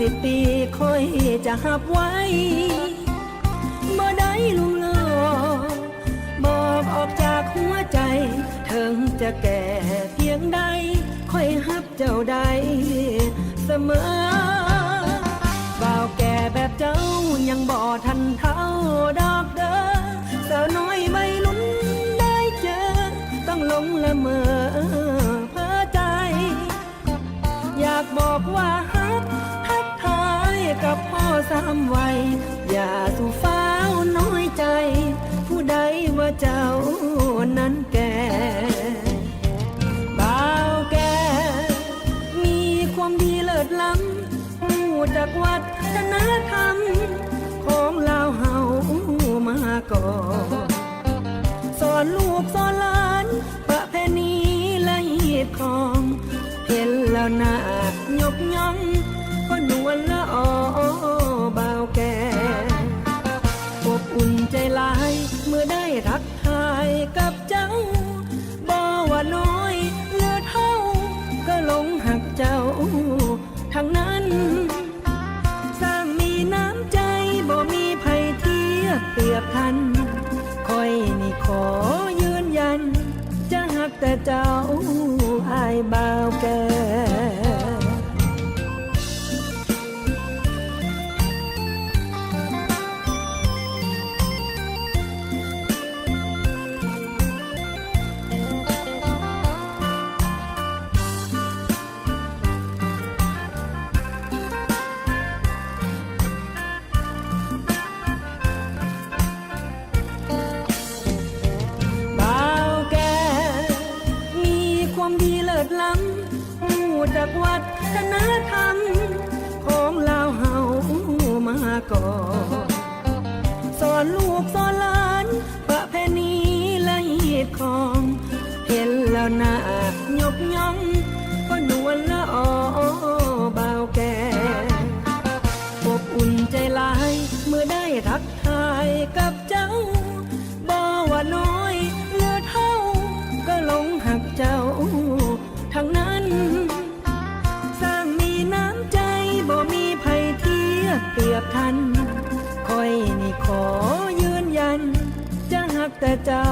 10 ปีค่อยจะหับไว้บ่ได้ลุงลอบอกออกจากหัวใจถึงจะแก่เพียงใดค่อยหับเจ้าใดเสมอบ่าวแก่แบบเจ้ายังบ่ทันเท่าดอกเด้อสาวน้อยไม่ลุ้นได้เจอต้องหลงละเมอเพ้อใจอยากบอกว่าฮักทักทายกับพ่อ3 วัยอย่าสู่ฟ้าวน้อยใจผู้ใดว่าเจ้านั้นแก่บ่าวแก่มีความดีเลิศล้ำผู้จากวัฒนธรรมของลาวเฮามาก่อนสอนลูกสอนหลานประเพณีและฮีตของเห็นแล้วน่ายกย่องก็นวลละออบ่าวแก่อบอุ่นใจหลายเมื่อได้ทักทายกับเจ้าบ่ว่าน้อยหรือเท่าก็หลงหักเจ้าทั้งนั้นสร้างมีน้ำใจบ่มีภัยเทียบเปรียบทันคอยนี่ขอยืนยันจะหักแต่เจ้าอายบ่าวแก่ล้ำผู้จากวัฒนธรรมของลาวเฮามาก่อนสอนลูกสอนหลานประเพณีและฮีตของเห็นแล้วน่ายกย่องก็นวลละออบ่าวแก่อบอุ่นใจหลายเมื่อได้ทักทายกับเจ้าบ่ว่าน้อยหรือเท่าก็หลงหักเจ้าทั้งนั้นสร้างมีน้ำใจบ่มีภัยเทียบเปรียบทันคอยนี่ขอยืนยันจะหักแต่เจ้า